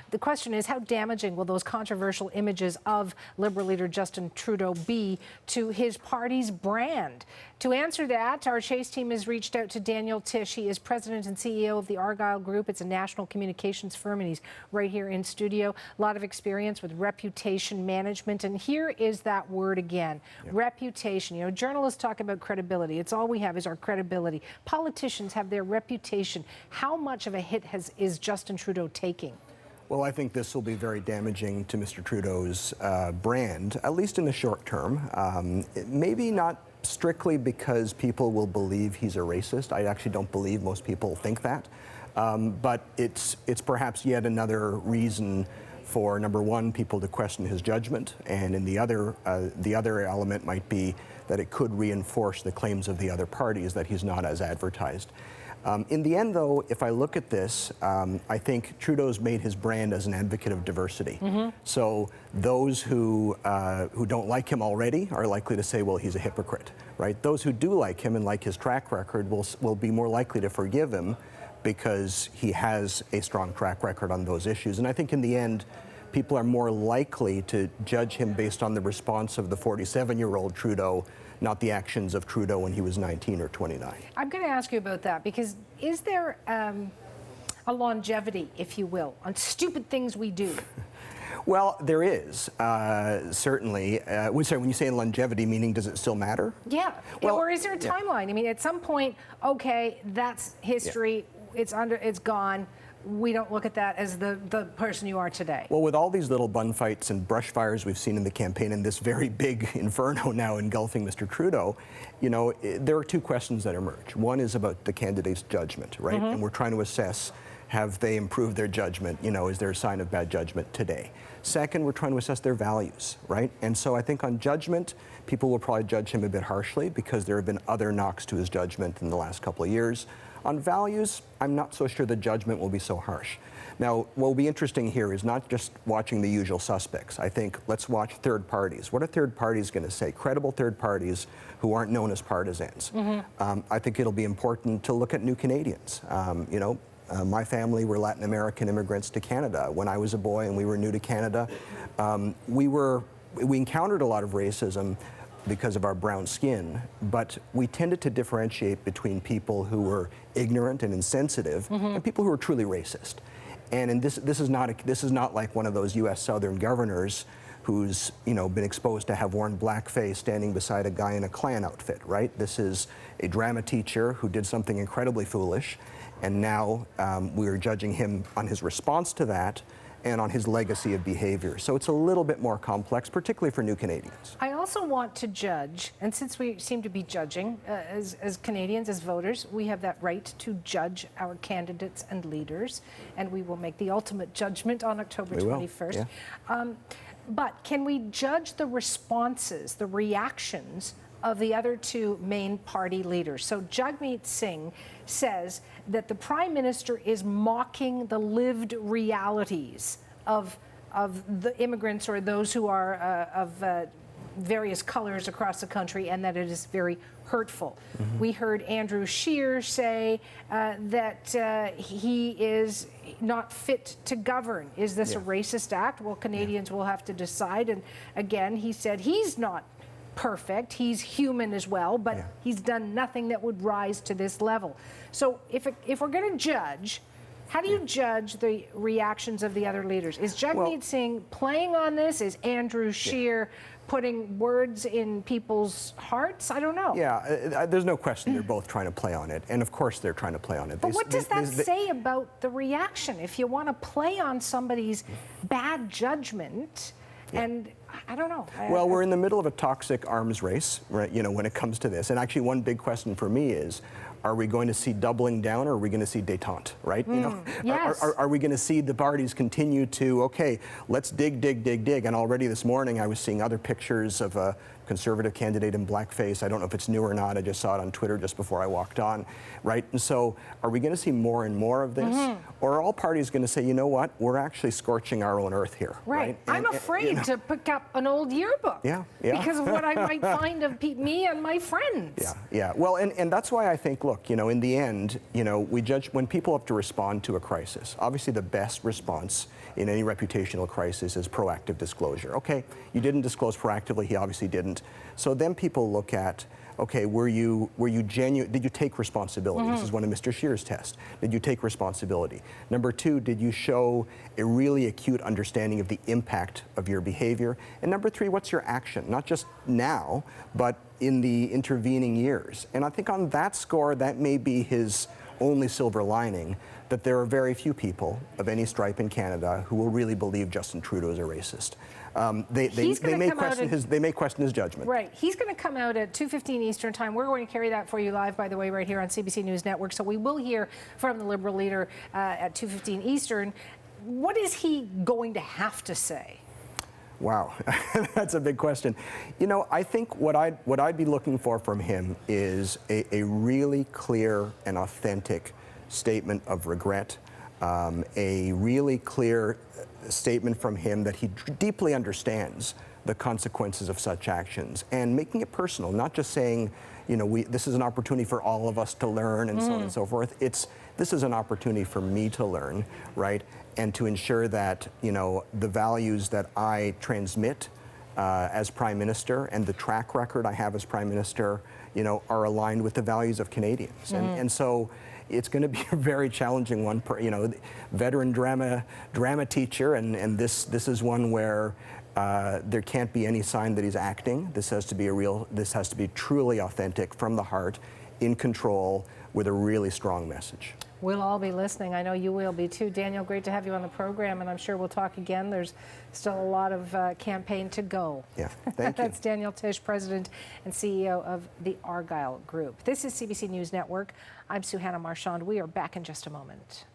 The question is, how damaging will those controversial images of Liberal leader Justin Trudeau be to his party's brand? To answer that, our Chase team has reached out to Daniel Tisch. He is president and CEO of the Argyle Group. It's a national communications firm, and he's right here in studio. A lot of experience with reputation management, and here is that word again, reputation. You know, journalists talk about credibility. It's all we have is our credibility. Politicians have their reputation. How much of a hit is Justin Trudeau taking? Well, I think this will be very damaging to Mr. Trudeau's brand, at least in the short term. Maybe not strictly because people will believe he's a racist. I actually don't believe most people think that. But it's perhaps yet another reason for, number one, people to question his judgment, and in the other element might be that it could reinforce the claims of the other parties that he's not as advertised. In the end, though, if I look at this, I think Trudeau's made his brand as an advocate of diversity. So those who don't like him already are likely to say, well, he's a hypocrite, right? Those who do like him and like his track record will be more likely to forgive him because he has a strong track record on those issues. And I think in the end, people are more likely to judge him based on the response of the 47-year-old Trudeau, not the actions of Trudeau when he was 19 or 29. I'm going to ask you about that, because is there a longevity, if you will, on stupid things we do? Well, there is, certainly. When you say longevity, meaning does it still matter? Yeah. Well, or is there a timeline? I mean, at some point, okay, that's history, it's gone. We don't look at that as the person you are today. Well, with all these little bun fights and brush fires we've seen in the campaign and this very big inferno now engulfing Mr. Trudeau, you know, there are two questions that emerge. One is about the candidate's judgment, right? And we're trying to assess, have they improved their judgment? You know, is there a sign of bad judgment today? Second, we're trying to assess their values, right? And so I think on judgment, people will probably judge him a bit harshly because there have been other knocks to his judgment in the last couple of years. On values, I'm not so sure the judgment will be so harsh. Now, what will be interesting here is not just watching the usual suspects. I think let's watch third parties. What are third parties going to say? Credible third parties who aren't known as partisans. I think it'll be important to look at new Canadians. You know, my family were Latin American immigrants to Canada. When I was a boy and we were new to Canada, we encountered a lot of racism because of our brown skin, but we tended to differentiate between people who were ignorant and insensitive and people who were truly racist. And this is not like one of those U.S. Southern governors who's been exposed to have worn blackface standing beside a guy in a Klan outfit, right? This is a drama teacher who did something incredibly foolish, and now we are judging him on his response to that and on his legacy of behavior. So it's a little bit more complex, particularly for new Canadians. I also want to judge, and since we seem to be judging, as Canadians, as voters, we have that right to judge our candidates and leaders, and we will make the ultimate judgment on October 21st. Yeah. But can we judge the responses, the reactions of the other two main party leaders? So Jagmeet Singh says that the Prime Minister is mocking the lived realities of the immigrants or those who are of various colors across the country, and that it is very hurtful. We heard Andrew Scheer say that he is not fit to govern. Is this a racist act? Well, Canadians will have to decide. And again, he said he's not perfect, he's human as well, but he's done nothing that would rise to this level. So if we're going to judge, how do you judge the reactions of the other leaders? Is Jagmeet Singh playing on this? Is Andrew Scheer putting words in people's hearts? I don't know. Yeah, there's no question they're both trying to play on it, and of course they're trying to play on it. But what does that say about the reaction? If you want to play on somebody's bad judgment, and I don't know. Well, we're in the middle of a toxic arms race, right? You know, when it comes to this. And actually, one big question for me is, are we going to see doubling down, or are we going to see détente, right? You know, are we going to see the parties continue to, okay, let's dig, and already this morning I was seeing other pictures of a Conservative candidate in blackface. I don't know if it's new or not. I just saw it on Twitter just before I walked on, right? And so are we going to see more and more of this? Or are all parties going to say, you know what, we're actually scorching our own earth here, right? I'm afraid to pick up an old yearbook. Yeah. Because of what I might find of me and my friends. Yeah. Well, and that's why I think, look, in the end, we judge when people have to respond to a crisis. Obviously, the best response in any reputational crisis is proactive disclosure. Okay, you didn't disclose proactively. He obviously didn't. So then people look at, okay, were you genuine? Did you take responsibility? This is one of Mr. Scheer's tests. Did you take responsibility? Number two, did you show a really acute understanding of the impact of your behavior? And number three, what's your action? Not just now, but in the intervening years. And I think on that score, that may be his only silver lining, that there are very few people of any stripe in Canada who will really believe Justin Trudeau is a racist. They may question his judgment. Right. He's going to come out at 2:15 Eastern Time. We're going to carry that for you live, by the way, right here on CBC News Network. So we will hear from the Liberal leader at 2:15 Eastern. What is he going to have to say? Wow, that's a big question. I think what I'd be looking for from him is a really clear and authentic statement of regret, a really clear statement from him that he deeply understands the consequences of such actions, and making it personal, not just saying, this is an opportunity for all of us to learn and so on and so forth. This is an opportunity for me to learn, right? And to ensure that, the values that I transmit as Prime Minister and the track record I have as Prime Minister, are aligned with the values of Canadians. And so it's going to be a very challenging one, veteran drama teacher, and this is one where there can't be any sign that he's acting. This has to be truly authentic, from the heart, in control, with a really strong message. We'll all be listening. I know you will be too. Daniel, great to have you on the program, and I'm sure we'll talk again. There's still a lot of campaign to go. Yeah, thank you. That's Daniel Tisch, President and CEO of the Argyle Group. This is CBC News Network. I'm Suhana Marchand. We are back in just a moment.